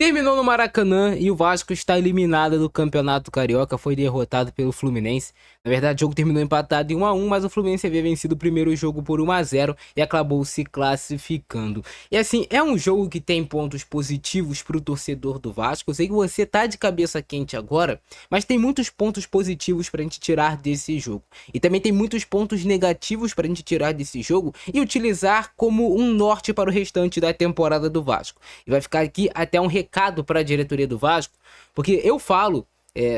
Terminou no Maracanã e o Vasco está eliminado do Campeonato Carioca, foi derrotado pelo Fluminense. Na verdade, o jogo terminou empatado em 1-1, mas o Fluminense havia vencido o primeiro jogo por 1-0 e acabou se classificando. E assim, é um jogo que tem pontos positivos para o torcedor do Vasco. Eu sei que você tá de cabeça quente agora, mas tem muitos pontos positivos para a gente tirar desse jogo. E também tem muitos pontos negativos para a gente tirar desse jogo e utilizar como um norte para o restante da temporada do Vasco. E vai ficar aqui até um recado para a diretoria do Vasco, porque eu falo,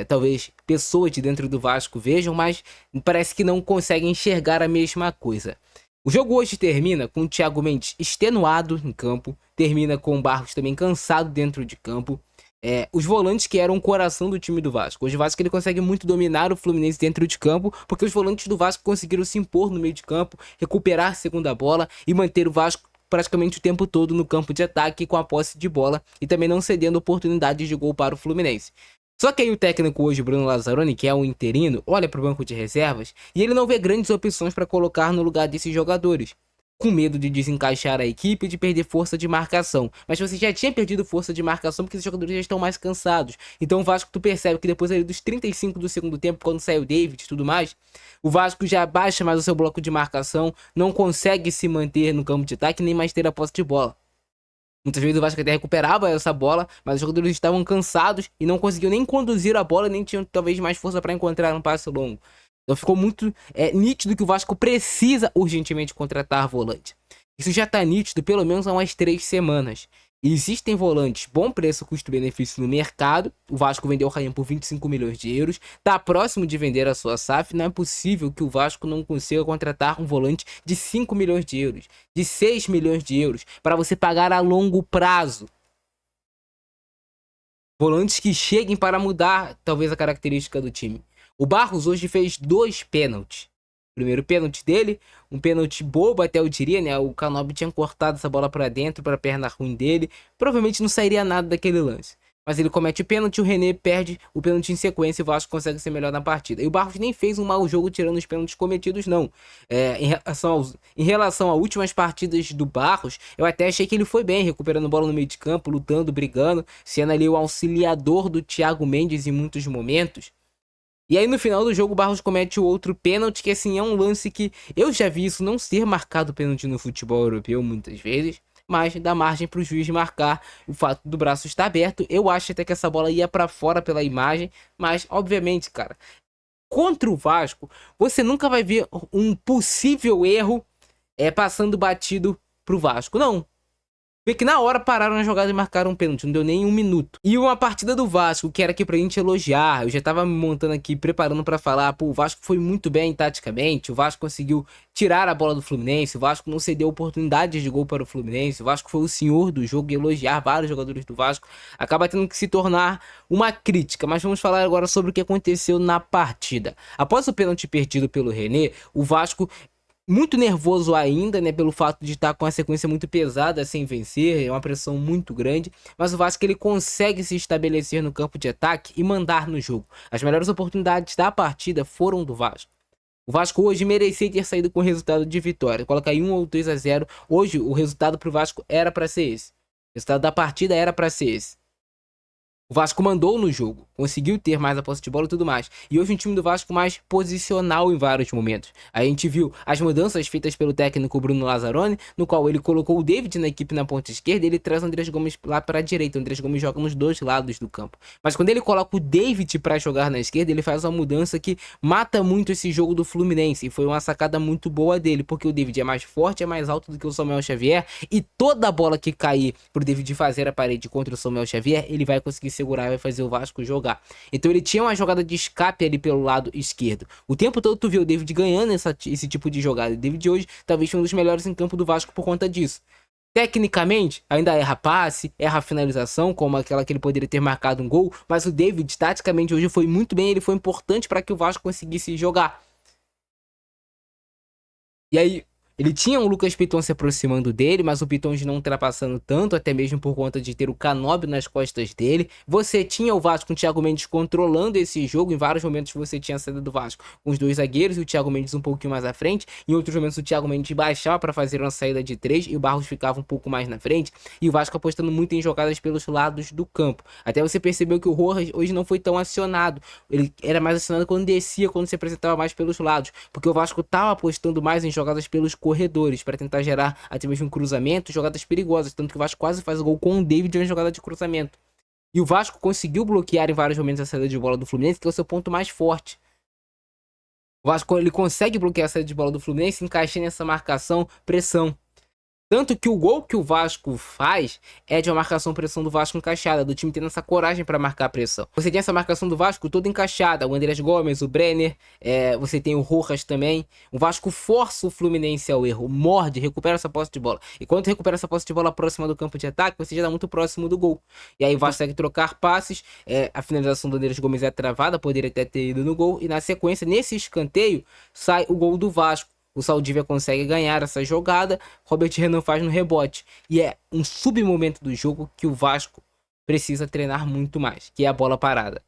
talvez pessoas de dentro do Vasco vejam, mas parece que não conseguem enxergar a mesma coisa. O jogo hoje termina com o Thiago Mendes extenuado em campo, termina com o Barros também cansado dentro de campo. Os volantes que eram o coração do time do Vasco. Hoje o Vasco ele consegue muito dominar o Fluminense dentro de campo, porque os volantes do Vasco conseguiram se impor no meio de campo, recuperar a segunda bola e manter o Vasco praticamente o tempo todo no campo de ataque com a posse de bola e também não cedendo oportunidades de gol para o Fluminense. Só que aí o técnico hoje, Bruno Lazzaroni, que é um interino, olha para o banco de reservas e ele não vê grandes opções para colocar no lugar desses jogadores, com medo de desencaixar a equipe e de perder força de marcação. Mas você já tinha perdido força de marcação porque os jogadores já estão mais cansados. Então o Vasco, tu percebe que depois ali dos 35 do segundo tempo, quando sai o David e tudo mais, o Vasco já baixa mais o seu bloco de marcação, não consegue se manter no campo de ataque nem mais ter a posse de bola. Muitas vezes o Vasco até recuperava essa bola, mas os jogadores estavam cansados e não conseguiam nem conduzir a bola, nem tinham talvez mais força para encontrar um passe longo. Então ficou muito nítido que o Vasco precisa urgentemente contratar volante. Isso já está nítido pelo menos há umas 3 semanas. Existem volantes bom preço custo-benefício no mercado. O Vasco vendeu o Rayan por 25 milhões de euros. Está próximo de vender a sua SAF. Não é possível que o Vasco não consiga contratar um volante de 5 milhões de euros, de 6 milhões de euros, para você pagar a longo prazo. Volantes que cheguem para mudar talvez a característica do time. O Barros hoje fez 2 pênaltis. Primeiro pênalti dele, um pênalti bobo até eu diria, né? O Canóbio tinha cortado essa bola para dentro, para a perna ruim dele. Provavelmente não sairia nada daquele lance. Mas ele comete o pênalti, o René perde o pênalti em sequência e o Vasco consegue ser melhor na partida. E o Barros nem fez um mau jogo tirando os pênaltis cometidos, não. Em relação a últimas partidas do Barros, eu até achei que ele foi bem, recuperando bola no meio de campo, lutando, brigando, sendo ali o auxiliador do Thiago Mendes em muitos momentos. E aí no final do jogo o Barros comete o outro pênalti, que assim é um lance que eu já vi isso não ser marcado pênalti no futebol europeu muitas vezes, mas dá margem para o juiz marcar o fato do braço estar aberto. Eu acho até que essa bola ia para fora pela imagem, mas obviamente, cara, contra o Vasco, você nunca vai ver um possível erro passando batido pro Vasco, não. Vê que na hora pararam a jogada e marcaram um pênalti, não deu nem 1 minuto. E uma partida do Vasco, que era aqui pra gente elogiar, eu já tava me montando aqui, preparando pra falar, pô, o Vasco foi muito bem taticamente, o Vasco conseguiu tirar a bola do Fluminense, o Vasco não cedeu oportunidades de gol para o Fluminense, o Vasco foi o senhor do jogo e elogiar vários jogadores do Vasco, acaba tendo que se tornar uma crítica. Mas vamos falar agora sobre o que aconteceu na partida. Após o pênalti perdido pelo René, o Vasco muito nervoso ainda, né, pelo fato de estar com a sequência muito pesada sem vencer, é uma pressão muito grande, mas o Vasco ele consegue se estabelecer no campo de ataque e mandar no jogo. As melhores oportunidades da partida foram do Vasco. O Vasco hoje merecia ter saído com o resultado de vitória, coloca aí 1 ou 2-0. Hoje o resultado pro Vasco era para ser esse. O resultado da partida era para ser esse. O Vasco mandou no jogo, conseguiu ter mais a posse de bola e tudo mais. E hoje um time do Vasco mais posicional em vários momentos. A gente viu as mudanças feitas pelo técnico Bruno Lazzaroni, no qual ele colocou o David na equipe na ponta esquerda e ele traz o Andrés Gomes lá para a direita. O Andrés Gomes joga nos dois lados do campo. Mas quando ele coloca o David para jogar na esquerda, ele faz uma mudança que mata muito esse jogo do Fluminense. E foi uma sacada muito boa dele, porque o David é mais forte, é mais alto do que o Samuel Xavier. E toda a bola que cair pro David fazer a parede contra o Samuel Xavier, ele vai conseguir segurar e vai fazer o Vasco jogar. Então ele tinha uma jogada de escape ali pelo lado esquerdo. O tempo todo tu viu o David ganhando esse tipo de jogada. O David hoje talvez foi um dos melhores em campo do Vasco por conta disso. Tecnicamente, ainda erra passe, erra finalização, como aquela que ele poderia ter marcado um gol, mas o David, taticamente, hoje foi muito bem, ele foi importante para que o Vasco conseguisse jogar. E aí, Ele tinha o Lucas Piton se aproximando dele, mas o Piton não ultrapassando tanto, até mesmo por conta de ter o Canóbio nas costas dele. Você tinha o Vasco com o Thiago Mendes controlando esse jogo. Em vários momentos você tinha a saída do Vasco com os dois zagueiros e o Thiago Mendes um pouquinho mais à frente. Em outros momentos o Thiago Mendes baixava para fazer uma saída de 3 e o Barros ficava um pouco mais na frente. E o Vasco apostando muito em jogadas pelos lados do campo. Até você percebeu que o Rojas hoje não foi tão acionado. Ele era mais acionado quando descia, quando se apresentava mais pelos lados. Porque o Vasco estava apostando mais em jogadas pelos corredores, para tentar gerar até mesmo um cruzamento, jogadas perigosas. Tanto que o Vasco quase faz o gol com o David em jogada de cruzamento. E o Vasco conseguiu bloquear em vários momentos a saída de bola do Fluminense, que é o seu ponto mais forte. O Vasco ele consegue bloquear a saída de bola do Fluminense, encaixando nessa marcação, pressão. Tanto que o gol que o Vasco faz é de uma marcação-pressão do Vasco encaixada, do time tendo essa coragem para marcar a pressão. Você tem essa marcação do Vasco toda encaixada, o Andrés Gomes, o Brenner, você tem o Rojas também. O Vasco força o Fluminense ao erro, morde, recupera essa posse de bola. E quando recupera essa posse de bola próxima do campo de ataque, você já está muito próximo do gol. E aí o Vasco consegue trocar passes, a finalização do Andrés Gomes é travada, poderia até ter ido no gol. E na sequência, nesse escanteio, sai o gol do Vasco. O Saldívia consegue ganhar essa jogada, Robert Renan faz no rebote. E é um submomento do jogo que o Vasco precisa treinar muito mais, que é a bola parada.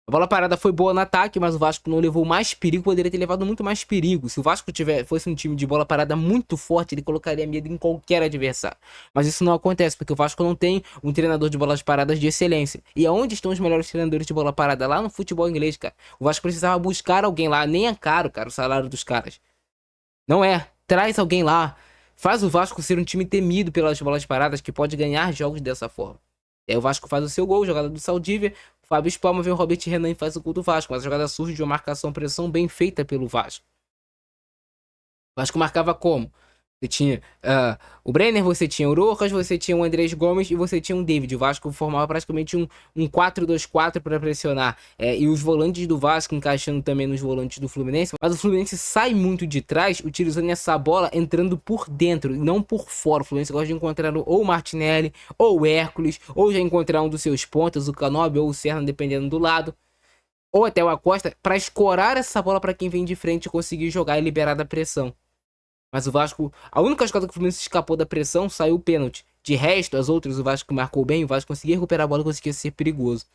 A bola parada foi boa no ataque, mas o Vasco não levou mais perigo, poderia ter levado muito mais perigo. Se o Vasco fosse um time de bola parada muito forte, ele colocaria medo em qualquer adversário. Mas isso não acontece, porque o Vasco não tem um treinador de bolas paradas de excelência. E aonde estão os melhores treinadores de bola parada? Lá no futebol inglês, cara. O Vasco precisava buscar alguém lá, nem é caro, cara, o salário dos caras. Não é. Traz alguém lá. Faz o Vasco ser um time temido pelas bolas paradas que pode ganhar jogos dessa forma. E aí o Vasco faz o seu gol, jogada do Saldívia. O Fábio Spalma vem o Robert Renan e faz o gol do Vasco. Mas a jogada surge de uma marcação-pressão bem feita pelo Vasco. O Vasco marcava como? Você tinha o Brenner, você tinha o Rojas, você tinha o Andrés Gomes e você tinha o David. O Vasco formava praticamente um 4-2-4 para pressionar. E os volantes do Vasco encaixando também nos volantes do Fluminense. Mas o Fluminense sai muito de trás, utilizando essa bola entrando por dentro e não por fora. O Fluminense gosta de encontrar ou o Martinelli, ou o Hércules, ou já encontrar um dos seus pontas, o Canóbio ou o Serna, dependendo do lado. Ou até o Acosta, para escorar essa bola para quem vem de frente e conseguir jogar e liberar da pressão. Mas o Vasco, a única jogada que o Fluminense escapou da pressão, saiu o pênalti. De resto, as outras, o Vasco marcou bem, o Vasco conseguia recuperar a bola e conseguia ser perigoso.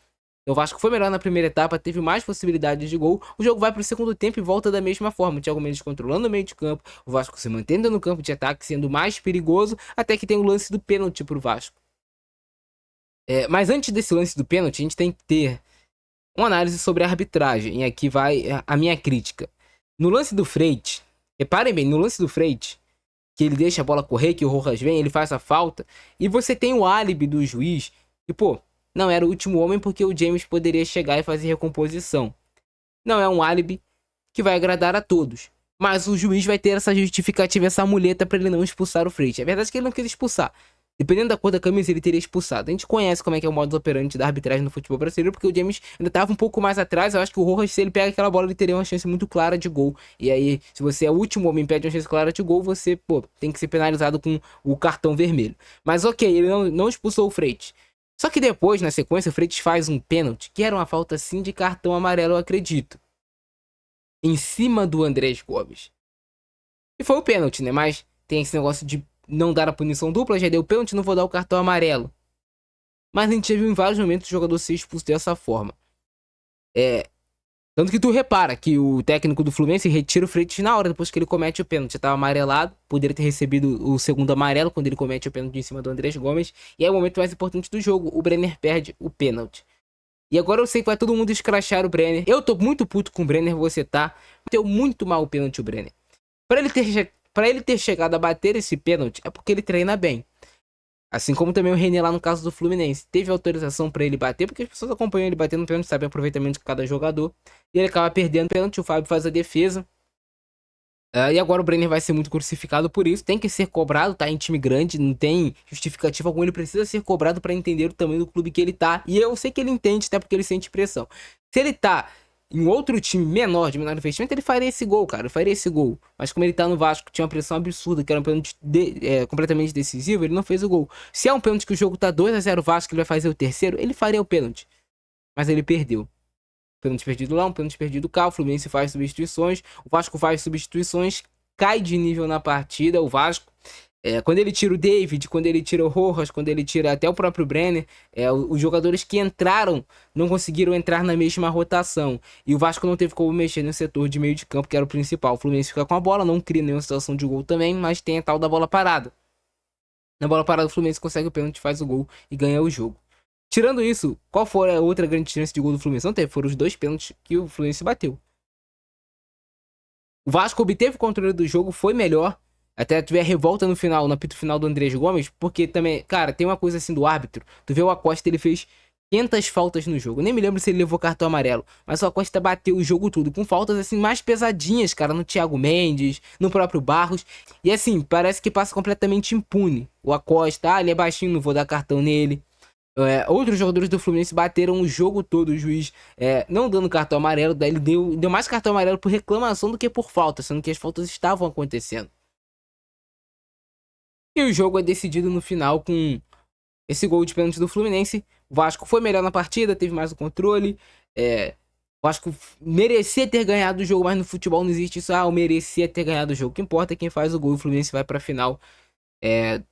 Então, o Vasco foi melhor na primeira etapa, teve mais possibilidades de gol. O jogo vai para o segundo tempo e volta da mesma forma. O Thiago Mendes controlando o meio de campo, o Vasco se mantendo no campo de ataque, sendo mais perigoso, até que tem o lance do pênalti para o Vasco. Mas antes desse lance do pênalti, a gente tem que ter uma análise sobre a arbitragem. E aqui vai a minha crítica. No lance do Freite, reparem bem, no lance do Freite, que ele deixa a bola correr, que o Rojas vem, ele faz a falta, e você tem o álibi do juiz, e pô, não era o último homem porque o James poderia chegar e fazer recomposição. Não é um álibi que vai agradar a todos, mas o juiz vai ter essa justificativa, essa muleta para ele não expulsar o Freite. É verdade que ele não quis expulsar. Dependendo da cor da camisa, ele teria expulsado. A gente conhece como é que é o modus operandi da arbitragem no futebol brasileiro, porque o James ainda estava um pouco mais atrás. Eu acho que o Rojas, se ele pega aquela bola, ele teria uma chance muito clara de gol. E aí, se você é o último homem e pede uma chance clara de gol, você, pô, tem que ser penalizado com o cartão vermelho. Mas ok, ele não expulsou o Freite. Só que depois, na sequência, o Freite faz um pênalti, que era uma falta sim de cartão amarelo, eu acredito, em cima do Andrés Gomes. E foi o pênalti, né? Mas tem esse negócio de não dar a punição dupla, já deu pênalti, não vou dar o cartão amarelo. Mas a gente já viu em vários momentos o jogador ser expulso dessa forma. Tanto que tu repara que o técnico do Fluminense retira o Freitas na hora, depois que ele comete o pênalti. Já tava amarelado, poderia ter recebido o segundo amarelo quando ele comete o pênalti em cima do Andrés Gomes. E é o momento mais importante do jogo, o Brenner perde o pênalti. E agora eu sei que vai todo mundo escrachar o Brenner. Eu tô muito puto com o Brenner, você tá. Deu muito mal o pênalti o Brenner. Pra ele ter chegado a bater esse pênalti, é porque ele treina bem. Assim como também o René lá no caso do Fluminense. Teve autorização pra ele bater, porque as pessoas acompanham ele batendo pênalti, sabem o aproveitamento de cada jogador. E ele acaba perdendo o pênalti, o Fábio faz a defesa. E agora o Brenner vai ser muito crucificado por isso. Tem que ser cobrado, tá? Em time grande, não tem justificativa alguma. Ele precisa ser cobrado pra entender o tamanho do clube que ele tá. E eu sei que ele entende, até porque ele sente pressão. Se ele tá em outro time menor, de menor investimento, ele faria esse gol, cara. Ele faria esse gol. Mas como ele tá no Vasco, tinha uma pressão absurda, que era um pênalti completamente decisivo, ele não fez o gol. Se é um pênalti que o jogo tá 2-0 Vasco, ele vai fazer o terceiro, ele faria o pênalti. Mas ele perdeu. Pênalti perdido lá, um pênalti perdido cá, o Fluminense faz substituições, o Vasco faz substituições, cai de nível na partida, o Vasco. Quando ele tira o David, quando ele tira o Rojas, quando ele tira até o próprio Brenner, os jogadores que entraram não conseguiram entrar na mesma rotação. E o Vasco não teve como mexer no setor de meio de campo, que era o principal. O Fluminense fica com a bola, não cria nenhuma situação de gol também, mas tem a tal da bola parada. Na bola parada, o Fluminense consegue o pênalti, faz o gol e ganha o jogo. Tirando isso, qual foi a outra grande chance de gol do Fluminense? Não teve, foram os 2 pênaltis que o Fluminense bateu. O Vasco obteve o controle do jogo, foi melhor. Até tiver revolta no final, no apito final do Andrés Gomes, porque também, cara, tem uma coisa assim do árbitro. Tu vê o Acosta, ele fez 500 faltas no jogo. Eu nem me lembro se ele levou cartão amarelo, mas o Acosta bateu o jogo tudo, com faltas assim mais pesadinhas, cara, no Thiago Mendes, no próprio Barros. E assim, parece que passa completamente impune. O Acosta, ele é baixinho, não vou dar cartão nele. Outros jogadores do Fluminense bateram o jogo todo, o juiz não dando cartão amarelo, daí ele deu mais cartão amarelo por reclamação do que por falta, sendo que as faltas estavam acontecendo. E o jogo é decidido no final com esse gol de pênalti do Fluminense. O Vasco foi melhor na partida, teve mais o controle. O Vasco merecia ter ganhado o jogo, mas no futebol não existe isso. Eu merecia ter ganhado o jogo. O que importa é quem faz o gol. O Fluminense vai pra final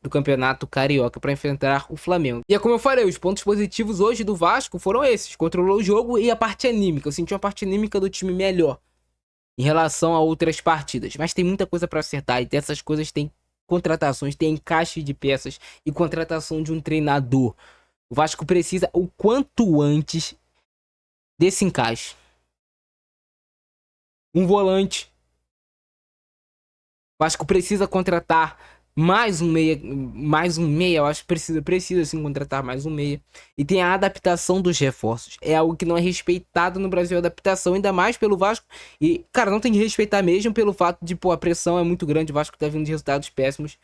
do Campeonato Carioca para enfrentar o Flamengo. E é como eu falei, os pontos positivos hoje do Vasco foram esses. Controlou o jogo e a parte anímica. Eu senti uma parte anímica do time melhor em relação a outras partidas. Mas tem muita coisa para acertar e dessas coisas tem contratações, tem encaixe de peças e contratação de um treinador. O Vasco precisa o quanto antes desse encaixe. Um volante. O Vasco precisa contratar mais um meia, eu acho que precisa sim contratar mais um meia. E tem a adaptação dos reforços. É algo que não é respeitado no Brasil, a adaptação, ainda mais pelo Vasco. E, cara, não tem que respeitar mesmo pelo fato de, a pressão é muito grande, o Vasco tá vindo de resultados péssimos.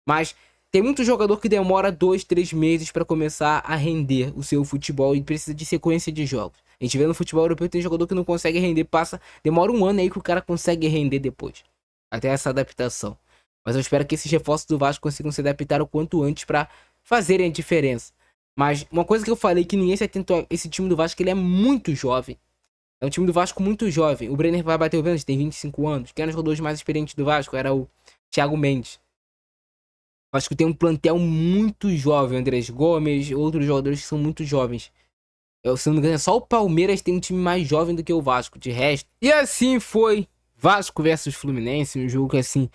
Mas tem muito jogador que demora 2, 3 meses pra começar a render o seu futebol e precisa de sequência de jogos. A gente vê no futebol europeu, tem jogador que não consegue render, demora um ano aí que o cara consegue render depois. Até essa adaptação. Mas eu espero que esses reforços do Vasco consigam se adaptar o quanto antes pra fazerem a diferença. Mas uma coisa que eu falei que ninguém se atentou, esse time do Vasco, ele é muito jovem. É um time do Vasco muito jovem. O Brenner vai bater o pênalti, tem 25 anos. Quem era os jogadores mais experientes do Vasco era o Thiago Mendes. O Vasco tem um plantel muito jovem. Andrés Gomes, outros jogadores que são muito jovens. Se não me engano, é só o Palmeiras tem um time mais jovem do que o Vasco, de resto. E assim foi Vasco versus Fluminense, um jogo que assim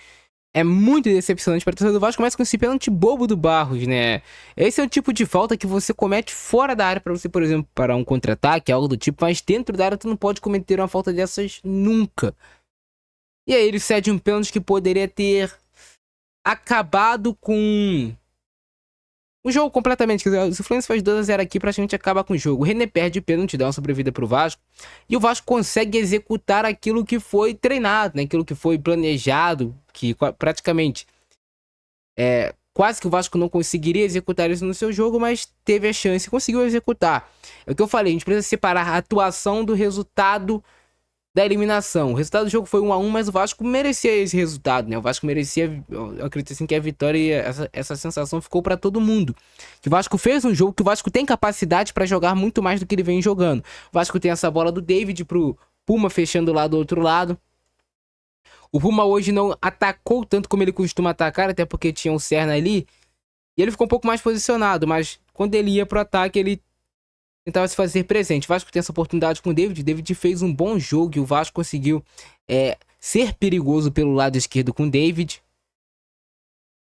é muito decepcionante para a torcida do Vasco, mas com esse pênalti bobo do Barros, né? Esse é o tipo de falta que você comete fora da área para você, por exemplo, parar um contra-ataque, algo do tipo, mas dentro da área tu não pode cometer uma falta dessas nunca. E aí ele cede um pênalti que poderia ter acabado com o jogo completamente. Se o Fluminense faz 2-0 aqui, praticamente acaba com o jogo. O René perde o pênalti, dá uma sobrevida pro Vasco. E o Vasco consegue executar aquilo que foi treinado, né? Aquilo que foi planejado. Que praticamente quase que o Vasco não conseguiria executar isso no seu jogo, mas teve a chance e conseguiu executar. É o que eu falei, a gente precisa separar a atuação do resultado da eliminação. O resultado do jogo foi 1-1, mas o Vasco merecia esse resultado, né? O Vasco merecia, eu acredito assim que a vitória e essa sensação ficou pra todo mundo. Que o Vasco fez um jogo que o Vasco tem capacidade pra jogar muito mais do que ele vem jogando. O Vasco tem essa bola do David pro Puma fechando lá do outro lado. O Puma hoje não atacou tanto como ele costuma atacar, até porque tinha um Serna ali. E ele ficou um pouco mais posicionado, mas quando ele ia pro ataque, ele tentava se fazer presente. O Vasco tem essa oportunidade com o David. O David fez um bom jogo e o Vasco conseguiu ser perigoso pelo lado esquerdo com o David.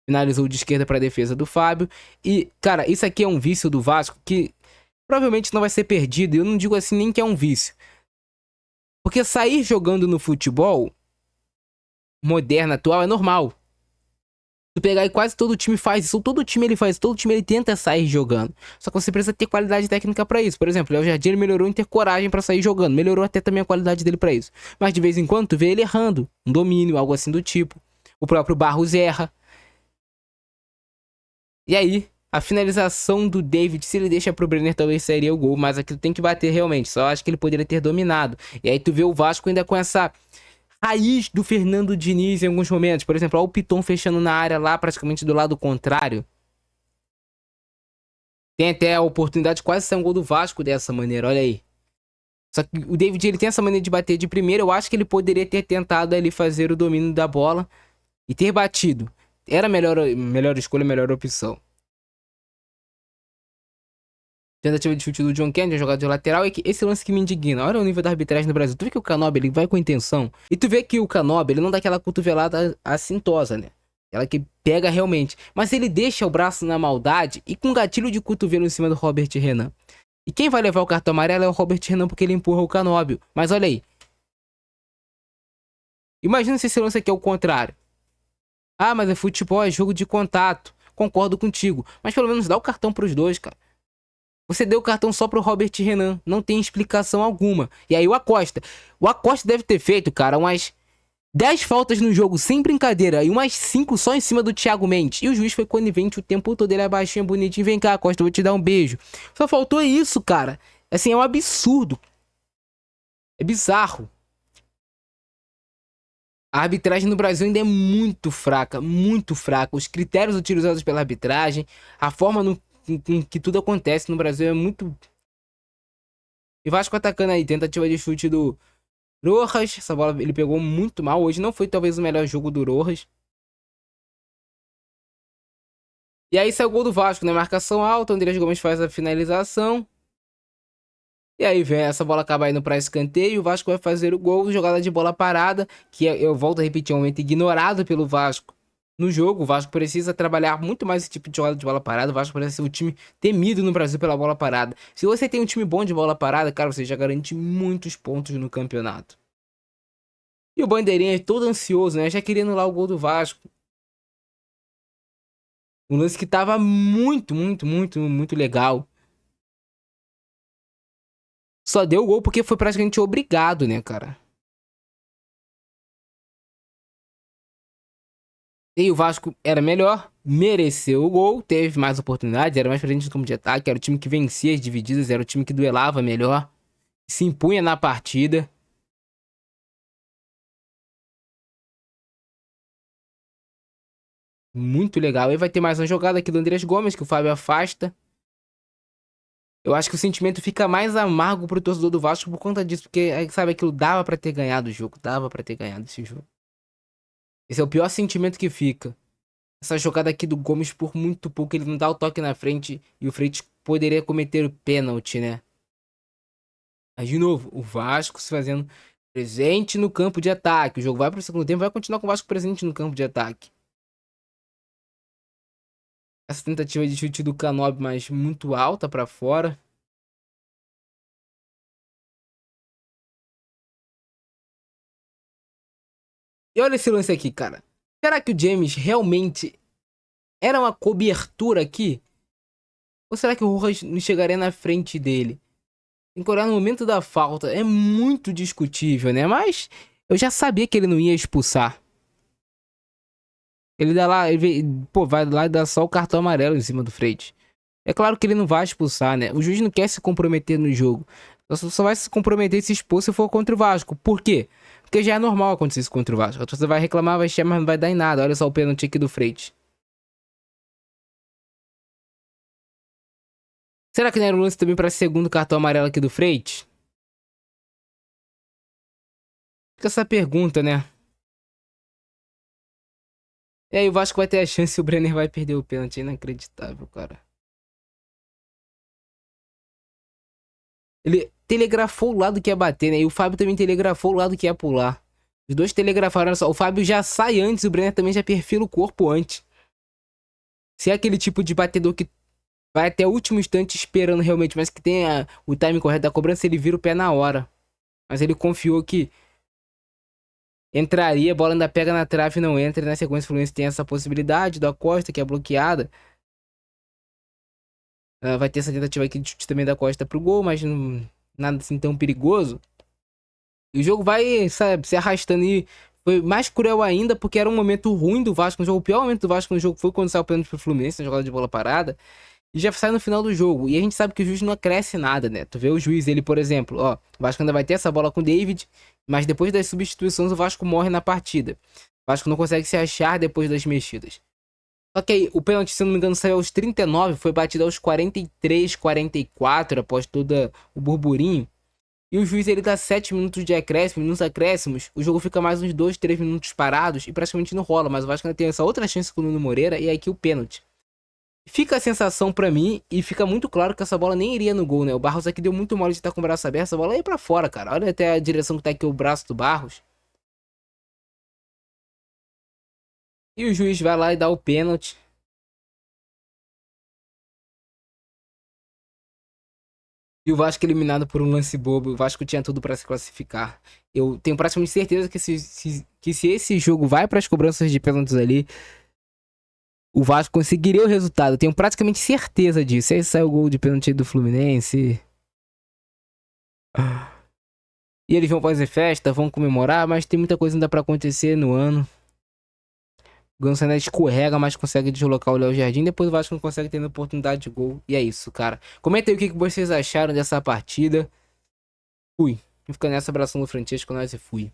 Finalizou de esquerda para a defesa do Fábio. E, cara, isso aqui é um vício do Vasco que provavelmente não vai ser perdido. Eu não digo assim nem que é um vício. Porque sair jogando no futebol moderno, atual, é normal. Tu pegar e quase todo time faz isso, todo time ele faz, todo time ele tenta sair jogando. Só que você precisa ter qualidade técnica pra isso. Por exemplo, o Léo Jardim melhorou em ter coragem pra sair jogando, melhorou até também a qualidade dele pra isso. Mas de vez em quando tu vê ele errando, um domínio, algo assim do tipo. O próprio Barros erra. E aí, a finalização do David, se ele deixa pro Brenner, talvez sairia o gol, mas aquilo tem que bater realmente. Só acho que ele poderia ter dominado. E aí tu vê o Vasco ainda com essa raiz do Fernando Diniz em alguns momentos. Por exemplo, olha o Piton fechando na área lá, praticamente do lado contrário. Tem até a oportunidade de quase sair um gol do Vasco dessa maneira, olha aí. Só que o David, ele tem essa maneira de bater de primeira. Eu acho que ele poderia ter tentado ali fazer o domínio da bola. e ter batido era a melhor escolha, a melhor opção. Tentativa de chute do John Kennedy, jogada de lateral, e que esse lance que me indigna. Olha o nível da arbitragem no Brasil. Tu vê que o Canóbio, ele vai com intenção. E tu vê que o Canóbio, ele não dá aquela cotovelada assintosa, né? Ela que pega realmente. Mas ele deixa o braço na maldade e com um gatilho de cotovelo em cima do Robert Renan. E quem vai levar o cartão amarelo é o Robert Renan porque ele empurra o Canóbio. Mas olha aí. Imagina se esse lance aqui é o contrário. Ah, mas é futebol, é jogo de contato. Concordo contigo. Mas pelo menos dá o cartão pros dois, cara. Você deu o cartão só pro Robert Renan. Não tem explicação alguma. E aí o Acosta. O Acosta deve ter feito, cara, umas 10 faltas no jogo, sem brincadeira. E umas 5 só em cima do Thiago Mendes. E o juiz foi conivente o tempo todo. Ele é baixinho, bonitinho. Vem cá, Acosta, vou te dar um beijo. Só faltou isso, cara. Assim, é um absurdo. É bizarro. A arbitragem no Brasil ainda é muito fraca. Muito fraca. Os critérios utilizados pela arbitragem. A forma com que tudo acontece no Brasil é muito... E Vasco atacando aí, tentativa de chute do Rojas. Essa bola ele pegou muito mal. Hoje não foi talvez o melhor jogo do Rojas. E aí sai o gol do Vasco, né? Marcação alta, o Andrés Gomes faz a finalização. E aí vem essa bola acaba indo para escanteio. O Vasco vai fazer o gol, jogada de bola parada. Que eu volto a repetir, é um momento ignorado pelo Vasco no jogo. O Vasco precisa trabalhar muito mais esse tipo de jogada de bola parada. O Vasco parece ser o time temido no Brasil pela bola parada. Se você tem um time bom de bola parada, cara, você já garante muitos pontos no campeonato. E o Bandeirinha é todo ansioso, né? Já querendo lá o gol do Vasco. Um lance que tava muito legal. Só deu o gol porque foi praticamente obrigado, né, cara? E o Vasco era melhor, mereceu o gol, teve mais oportunidades, era mais presente no campo de ataque, era o time que vencia as divididas, era o time que duelava melhor, se impunha na partida. Muito legal. Aí vai ter mais uma jogada aqui do Andrés Gomes, que o Fábio afasta. Eu acho que o sentimento fica mais amargo pro torcedor do Vasco por conta disso, porque, sabe, aquilo dava pra ter ganhado o jogo, dava pra ter ganhado esse jogo. Esse é o pior sentimento que fica. Essa jogada aqui do Gomes, por muito pouco, ele não dá o toque na frente e o Freitas poderia cometer o pênalti, né? Mas, de novo, o Vasco se fazendo presente no campo de ataque. O jogo vai pro segundo tempo, vai continuar com o Vasco presente no campo de ataque. Essa tentativa de chute do Canóbio, mas muito alta pra fora. E olha esse lance aqui, cara. Será que o James realmente era uma cobertura aqui? Ou será que o Rojas não chegaria na frente dele? Tem que olhar no momento da falta. É muito discutível, né? Mas eu já sabia que ele não ia expulsar. Ele dá lá, pô, vai lá e dá só o cartão amarelo em cima do Freitas. É claro que ele não vai expulsar, né? O juiz não quer se comprometer no jogo. Só vai se comprometer e se expor se for contra o Vasco. Por quê? Porque já é normal acontecer isso contra o Vasco. A torcida vai reclamar, vai chamar, mas não vai dar em nada. Olha só o pênalti aqui do Freitas. Será que não era um lance também para segundo cartão amarelo aqui do Freitas? Fica essa pergunta, né? E aí o Vasco vai ter a chance e o Brenner vai perder o pênalti. Inacreditável, cara. Ele telegrafou o lado que ia bater, né? E o Fábio também telegrafou o lado que ia pular. Os dois telegrafaram, olha só. O Fábio já sai antes, o Brenner também já perfila o corpo antes. Se é aquele tipo de batedor que vai até o último instante esperando realmente, mas que tem o time correto da cobrança, ele vira o pé na hora. Mas ele confiou que entraria, a bola ainda pega na trave e não entra. E na sequência, o Fluminense tem essa possibilidade do Acosta, que é bloqueada. Vai ter essa tentativa aqui de chute também da Costa pro gol, mas não, nada assim tão perigoso. E o jogo vai, sabe, se arrastando e foi mais cruel ainda porque era um momento ruim do Vasco no jogo. O pior momento do Vasco no jogo foi quando saiu o pênalti pro Fluminense na jogada de bola parada. E já sai no final do jogo. E a gente sabe que o juiz não acresce nada, né? Tu vê o juiz, ele, por exemplo, ó, o Vasco ainda vai ter essa bola com o David, mas depois das substituições o Vasco morre na partida. O Vasco não consegue se achar depois das mexidas. Só que aí, o pênalti, se não me engano, saiu aos 39, foi batido aos 43, 44, após todo o burburinho. E o juiz ele dá 7 minutos de acréscimo, nos acréscimos, o jogo fica mais uns 2, 3 minutos parados e praticamente não rola. Mas o Vasco ainda tem essa outra chance com o Nuno Moreira e aí aqui o pênalti. Fica a sensação pra mim e fica muito claro que essa bola nem iria no gol, né? O Barros aqui deu muito mole de estar com o braço aberto, essa bola ia pra fora, cara. Olha até a direção que tá aqui o braço do Barros. E o juiz vai lá e dá o pênalti. E o Vasco eliminado por um lance bobo. O Vasco tinha tudo pra se classificar. Eu tenho praticamente certeza que se esse jogo vai pras cobranças de pênaltis ali, o Vasco conseguiria o resultado. Eu tenho praticamente certeza disso. Aí sai o gol de pênalti do Fluminense. E eles vão fazer festa, vão comemorar, mas tem muita coisa ainda pra acontecer no ano. O Gonçalves escorrega, mas consegue deslocar o Léo Jardim. Depois o Vasco não consegue ter oportunidade de gol. E é isso, cara. Comenta aí o que vocês acharam dessa partida. Fui. Fica nessa, abração do Francesco, nós e fui.